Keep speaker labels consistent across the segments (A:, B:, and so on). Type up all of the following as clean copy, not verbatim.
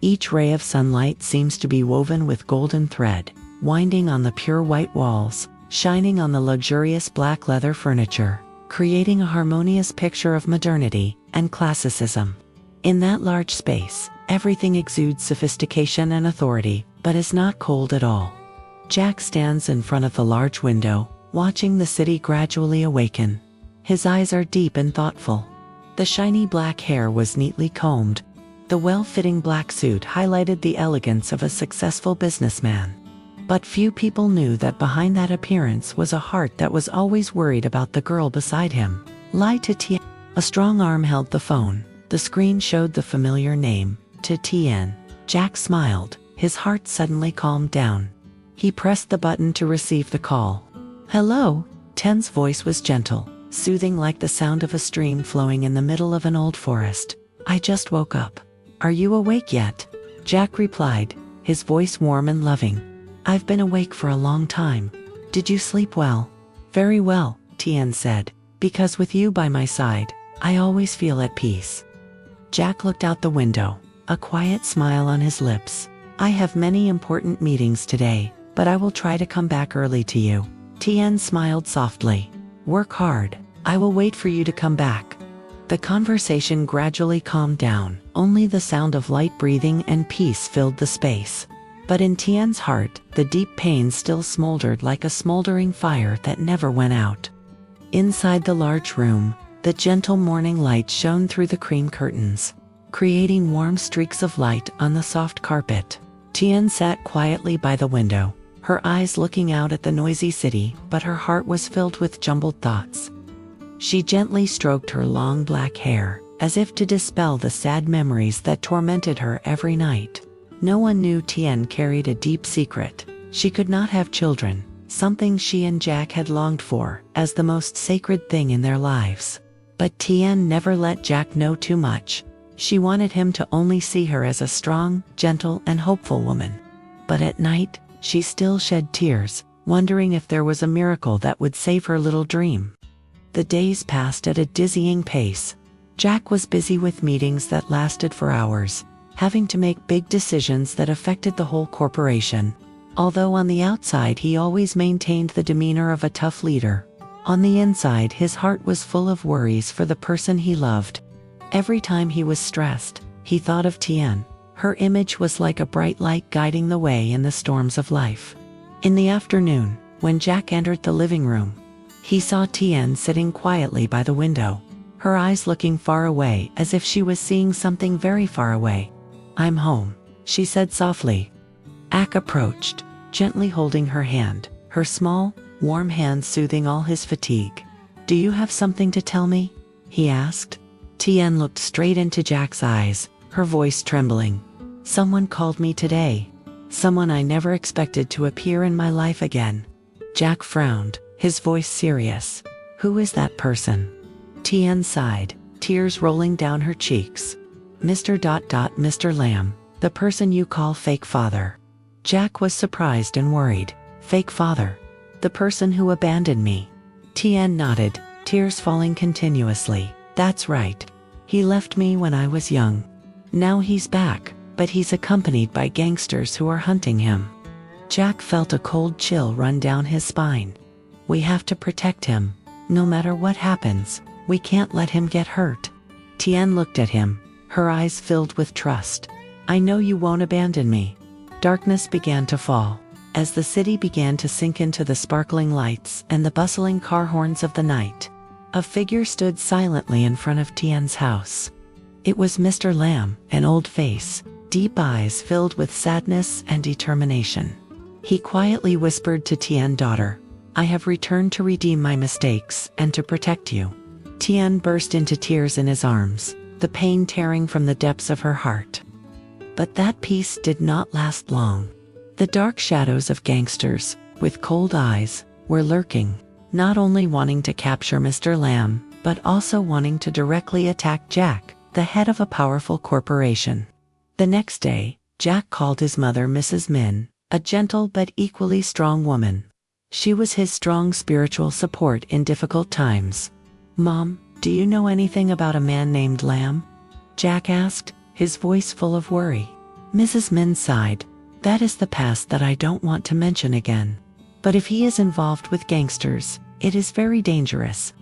A: Each ray of sunlight seems to be woven with golden thread, winding on the pure white walls, shining on the luxurious black leather furniture, creating a harmonious picture of modernity and classicism. In that large space, everything exudes sophistication and authority, but is not cold at all. Jack stands in front of the large window, watching the city gradually awaken. His eyes are deep and thoughtful. The shiny black hair was neatly combed. The well-fitting black suit highlighted the elegance of a successful businessman. But few people knew that behind that appearance was a heart that was always worried about the girl beside him. Lie to Tien. A strong arm held the phone. The screen showed the familiar name, to Tien. Jack smiled. His heart suddenly calmed down. He pressed the button to receive the call. "Hello." Tien's voice was gentle, soothing like the sound of a stream flowing in the middle of an old forest. "I just woke up. Are you awake yet?" Jack replied, his voice warm and loving. "I've been awake for a long time. Did you sleep well?" "Very well," Tien said, "because with you by my side, I always feel at peace." Jack looked out the window, a quiet smile on his lips. "I have many important meetings today, but I will try to come back early to you." Tien smiled softly. "Work hard. I will wait for you to come back." The conversation gradually calmed down. Only the sound of light breathing and peace filled the space. But in Tien's heart, the deep pain still smoldered like a smoldering fire that never went out. Inside the large room, the gentle morning light shone through the cream curtains, creating warm streaks of light on the soft carpet. Tien sat quietly by the window, her eyes looking out at the noisy city, but her heart was filled with jumbled thoughts. She gently stroked her long black hair, as if to dispel the sad memories that tormented her every night. No one knew Tien carried a deep secret. She could not have children, something she and Jack had longed for as the most sacred thing in their lives. But Tien never let Jack know too much. She wanted him to only see her as a strong, gentle, and hopeful woman. But at night, she still shed tears, wondering if there was a miracle that would save her little dream. The days passed at a dizzying pace. Jack was busy with meetings that lasted for hours, having to make big decisions that affected the whole corporation. Although on the outside he always maintained the demeanor of a tough leader, on the inside his heart was full of worries for the person he loved. Every time he was stressed, he thought of Tien. Her image was like a bright light guiding the way in the storms of life. In the afternoon, when Jack entered the living room, he saw Tien sitting quietly by the window, her eyes looking far away as if she was seeing something very far away. "I'm home," she said softly. Jack approached, gently holding her hand, her small, warm hand soothing all his fatigue. "Do you have something to tell me?" he asked. Tien looked straight into Jack's eyes, her voice trembling. "Someone called me today. Someone I never expected to appear in my life again." Jack frowned, his voice serious. "Who is that person?" Tien sighed, tears rolling down her cheeks. Mr. Lamb, the person you call fake father." Jack was surprised and worried. "Fake father? The person who abandoned me?" Tien nodded, tears falling continuously. "That's right. He left me when I was young. Now he's back, but he's accompanied by gangsters who are hunting him." Jack felt a cold chill run down his spine. "We have to protect him. No matter what happens, we can't let him get hurt." Tien looked at him, her eyes filled with trust. "I know you won't abandon me." Darkness began to fall. As the city began to sink into the sparkling lights and the bustling car horns of the night, a figure stood silently in front of Tien's house. It was Mr. Lamb, an old face, deep eyes filled with sadness and determination. He quietly whispered to Tien, "Daughter, I have returned to redeem my mistakes and to protect you." Tien burst into tears in his arms, the pain tearing from the depths of her heart. But that peace did not last long. The dark shadows of gangsters, with cold eyes, were lurking, not only wanting to capture Mr. Lamb, but also wanting to directly attack Jack, the head of a powerful corporation. The next day, Jack called his mother Mrs. Min, a gentle but equally strong woman. She was his strong spiritual support in difficult times. "Mom, do you know anything about a man named Lamb?" Jack asked, his voice full of worry. Mrs. Min sighed. That is the past that I don't want to mention again. But if he is involved with gangsters, it is very dangerous.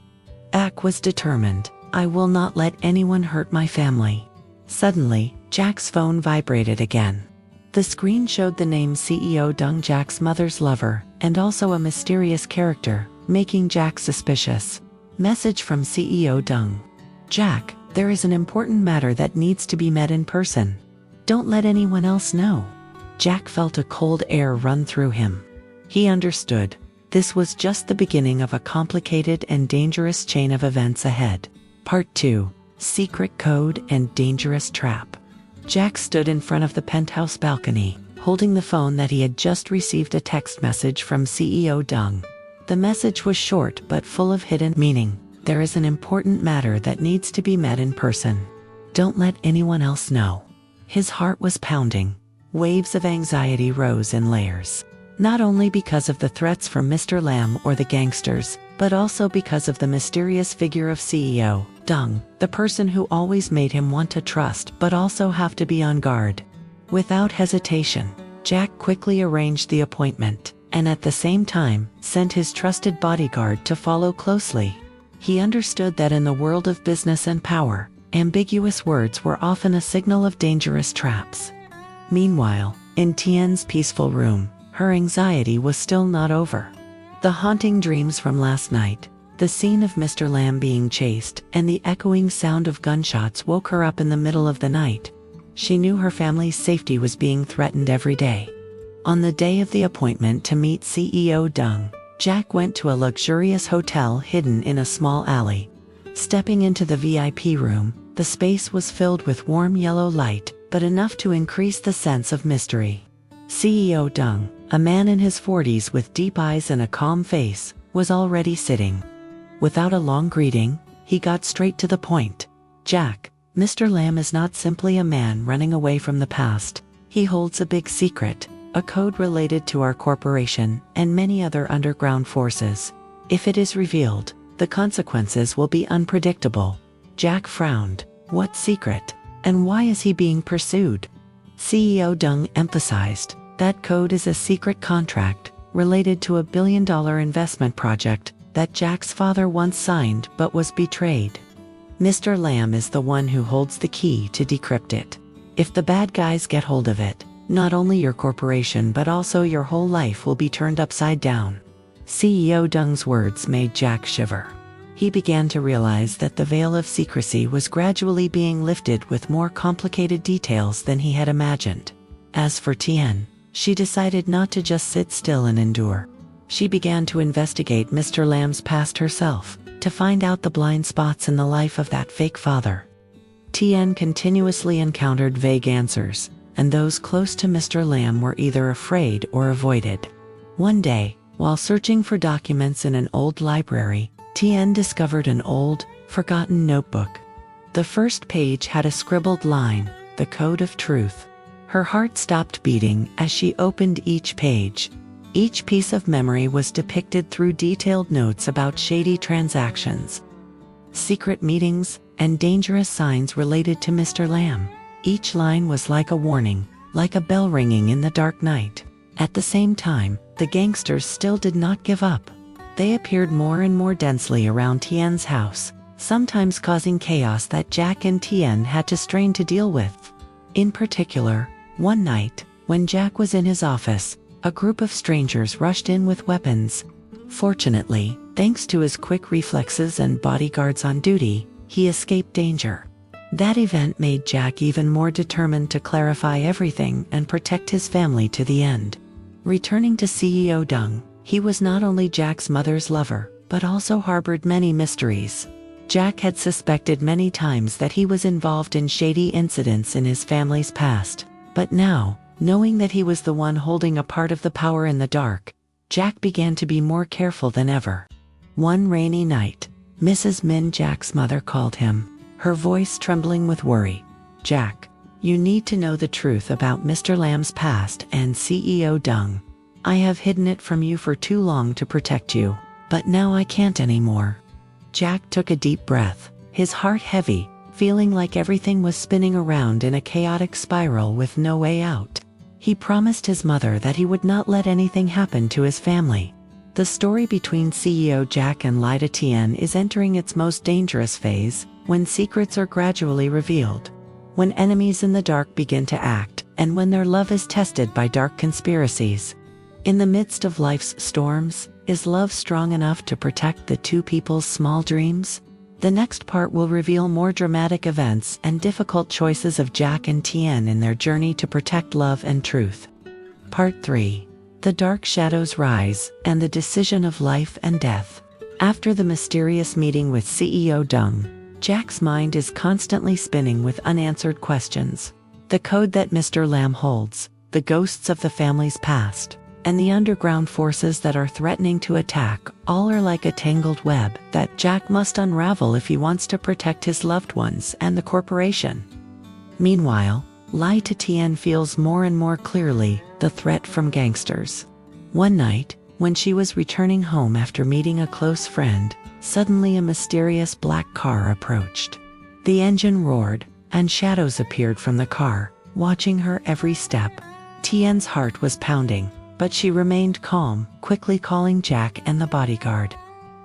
A: Jack was determined. I will not let anyone hurt my family. Suddenly, Jack's phone vibrated again. The screen showed the name CEO Dung, Jack's mother's lover, and also a mysterious character, making Jack suspicious. Message from CEO Dung. Jack, there is an important matter that needs to be met in person. Don't let anyone else know. Jack felt a cold air run through him. He understood. This was just the beginning of a complicated and dangerous chain of events ahead. Part 2. Secret Code and Dangerous Trap. Jack stood in front of the penthouse balcony, holding the phone that he had just received a text message from CEO Dung. The message was short but full of hidden meaning. There is an important matter that needs to be met in person. Don't let anyone else know. His heart was pounding. Waves of anxiety rose in layers. Not only because of the threats from Mr. Lam or the gangsters, but also because of the mysterious figure of CEO Dung, the person who always made him want to trust but also have to be on guard. Without hesitation, Jack quickly arranged the appointment, and at the same time, sent his trusted bodyguard to follow closely. He understood that in the world of business and power, ambiguous words were often a signal of dangerous traps. Meanwhile, in Tien's peaceful room, her anxiety was still not over. The haunting dreams from last night, the scene of Mr. Lam being chased, and the echoing sound of gunshots woke her up in the middle of the night. She knew her family's safety was being threatened every day. On the day of the appointment to meet CEO Dung, Jack went to a luxurious hotel hidden in a small alley. Stepping into the VIP room, the space was filled with warm yellow light, but enough to increase the sense of mystery. CEO Dung, a man in his 40s with deep eyes and a calm face, was already sitting. Without a long greeting, he got straight to the point. Jack, Mr. Lam is not simply a man running away from the past. He holds a big secret, a code related to our corporation and many other underground forces. If it is revealed, the consequences will be unpredictable. Jack frowned. What secret? And why is he being pursued? CEO Dung emphasized. That code is a secret contract related to a billion-dollar investment project that Jack's father once signed but was betrayed. Mr. Lam is the one who holds the key to decrypt it. If the bad guys get hold of it, not only your corporation but also your whole life will be turned upside down. CEO Dung's words made Jack shiver. He began to realize that the veil of secrecy was gradually being lifted with more complicated details than he had imagined. As for Tien, she decided not to just sit still and endure. She began to investigate Mr. Lam's past herself, to find out the blind spots in the life of that fake father. Tien continuously encountered vague answers, and those close to Mr. Lam were either afraid or avoided. One day, while searching for documents in an old library, Tien discovered an old, forgotten notebook. The first page had a scribbled line, "The Code of Truth." Her heart stopped beating as she opened each page. Each piece of memory was depicted through detailed notes about shady transactions, secret meetings, and dangerous signs related to Mr. Lam. Each line was like a warning, like a bell ringing in the dark night. At the same time, the gangsters still did not give up. They appeared more and more densely around Tien's house, sometimes causing chaos that Jack and Tien had to strain to deal with. In particular, one night, when Jack was in his office, a group of strangers rushed in with weapons. Fortunately, thanks to his quick reflexes and bodyguards on duty, he escaped danger. That event made Jack even more determined to clarify everything and protect his family to the end. Returning to CEO Dung, he was not only Jack's mother's lover, but also harbored many mysteries. Jack had suspected many times that he was involved in shady incidents in his family's past. But now, knowing that he was the one holding a part of the power in the dark, Jack began to be more careful than ever. One rainy night, Mrs. Min, Jack's mother, called him, her voice trembling with worry. "Jack, you need to know the truth about Mr. Lam's past and CEO Dung. I have hidden it from you for too long to protect you, but now I can't anymore." Jack took a deep breath, his heart heavy, feeling like everything was spinning around in a chaotic spiral with no way out. He promised his mother that he would not let anything happen to his family. The story between CEO Jack and Lida Tien is entering its most dangerous phase, when secrets are gradually revealed, when enemies in the dark begin to act, and when their love is tested by dark conspiracies. In the midst of life's storms, is love strong enough to protect the two people's small dreams? The next part will reveal more dramatic events and difficult choices of Jack and Tien in their journey to protect love and truth. Part 3. The Dark Shadows Rise, and the Decision of Life and Death. After the mysterious meeting with CEO Dung, Jack's mind is constantly spinning with unanswered questions. The code that Mr. Lam holds, the ghosts of the family's past, and the underground forces that are threatening to attack, all are like a tangled web that Jack must unravel if he wants to protect his loved ones and the corporation. Meanwhile, Lida Tien feels more and more clearly the threat from gangsters. One night, when she was returning home after meeting a close friend, suddenly a mysterious black car approached. The engine roared, and shadows appeared from the car, watching her every step. Tien's heart was pounding, but she remained calm, quickly calling Jack and the bodyguard.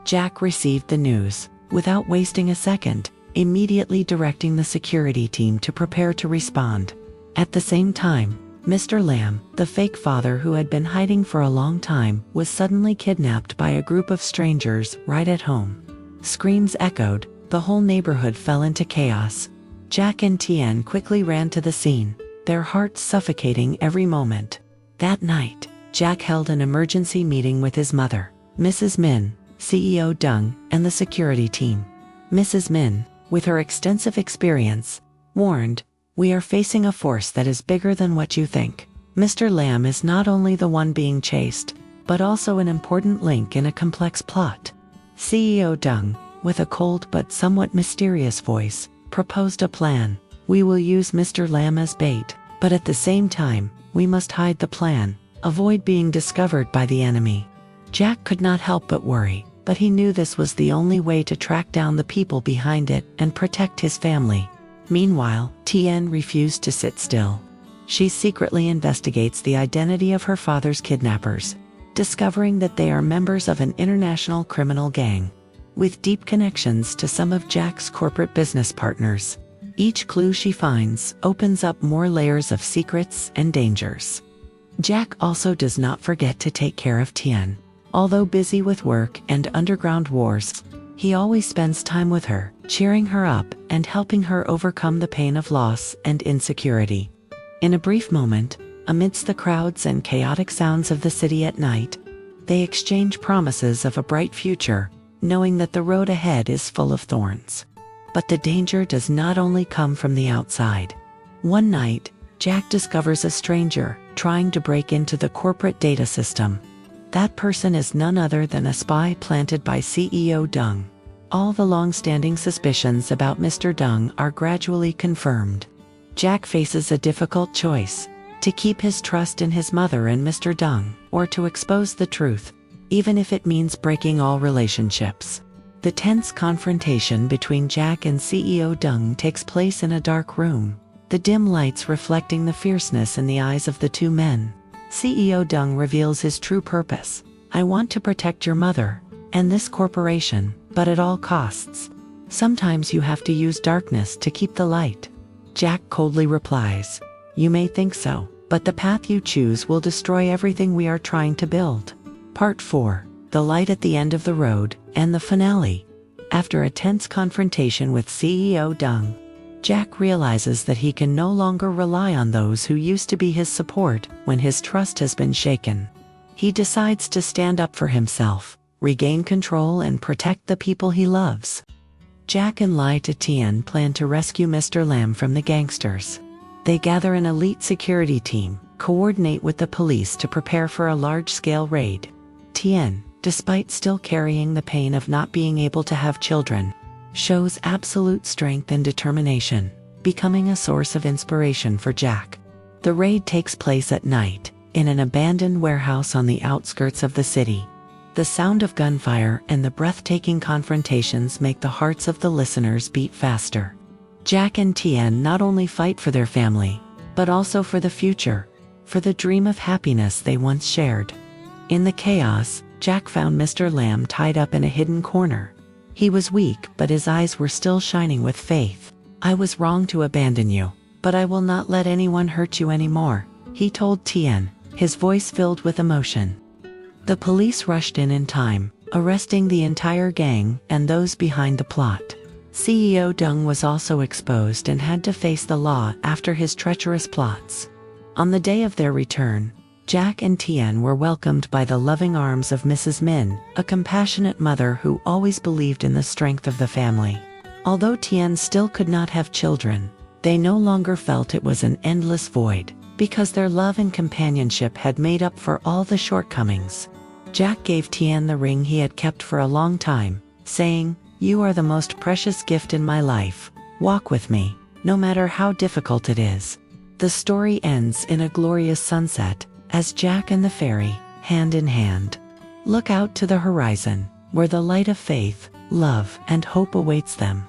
A: Jack received the news, without wasting a second, immediately directing the security team to prepare to respond. At the same time, Mr. Lam, the fake father who had been hiding for a long time, was suddenly kidnapped by a group of strangers right at home. Screams echoed, the whole neighborhood fell into chaos. Jack and Tien quickly ran to the scene, their hearts suffocating every moment. That night, Jack held an emergency meeting with his mother, Mrs. Min, CEO Dung, and the security team. Mrs. Min, with her extensive experience, warned, "We are facing a force that is bigger than what you think. Mr. Lam is not only the one being chased, but also an important link in a complex plot." CEO Dung, with a cold but somewhat mysterious voice, proposed a plan. "We will use Mr. Lam as bait, but at the same time, we must hide the plan, avoid being discovered by the enemy." Jack could not help but worry, but he knew this was the only way to track down the people behind it and protect his family. Meanwhile, Tien refused to sit still. She secretly investigates the identity of her father's kidnappers, discovering that they are members of an international criminal gang, with deep connections to some of Jack's corporate business partners. Each clue she finds opens up more layers of secrets and dangers. Jack also does not forget to take care of Tien. Although busy with work and underground wars, he always spends time with her, cheering her up and helping her overcome the pain of loss and insecurity. In a brief moment, amidst the crowds and chaotic sounds of the city at night, they exchange promises of a bright future, knowing that the road ahead is full of thorns. But the danger does not only come from the outside. One night, Jack discovers a stranger trying to break into the corporate data system. That person is none other than a spy planted by CEO Dung. All the long-standing suspicions about Mr. Dung are gradually confirmed. Jack faces a difficult choice: to keep his trust in his mother and Mr. Dung, or to expose the truth, even if it means breaking all relationships. The tense confrontation between Jack and CEO Dung takes place in a dark room, the dim lights reflecting the fierceness in the eyes of the two men. CEO Dung reveals his true purpose: "I want to protect your mother and this corporation, but at all costs. Sometimes you have to use darkness to keep the light." Jack coldly replies, "You may think so, but the path you choose will destroy everything we are trying to build." Part 4. The Light at the End of the Road, and the Finale. After a tense confrontation with CEO Dung, Jack realizes that he can no longer rely on those who used to be his support when his trust has been shaken. He decides to stand up for himself, regain control and protect the people he loves. Jack and Lida Tien plan to rescue Mr. Lam from the gangsters. They gather an elite security team, coordinate with the police to prepare for a large-scale raid. Tien, despite still carrying the pain of not being able to have children, shows absolute strength and determination, becoming a source of inspiration for Jack. The raid takes place at night, in an abandoned warehouse on the outskirts of the city. The sound of gunfire and the breathtaking confrontations make the hearts of the listeners beat faster. Jack and Tien not only fight for their family, but also for the future, for the dream of happiness they once shared. In the chaos, Jack found Mr. Lamb tied up in a hidden corner. He was weak, but his eyes were still shining with faith. "I was wrong to abandon you, but I will not let anyone hurt you anymore," he told Tien, his voice filled with emotion. The police rushed in time, arresting the entire gang and those behind the plot. CEO Deng was also exposed and had to face the law after his treacherous plots. On the day of their return, Jack and Tien were welcomed by the loving arms of Mrs. Min, a compassionate mother who always believed in the strength of the family. Although Tien still could not have children, they no longer felt it was an endless void, because their love and companionship had made up for all the shortcomings. Jack gave Tien the ring he had kept for a long time, saying, "You are the most precious gift in my life. Walk with me, no matter how difficult it is." The story ends in a glorious sunset, as Jack and the fairy, hand in hand, look out to the horizon, where the light of faith, love, and hope awaits them.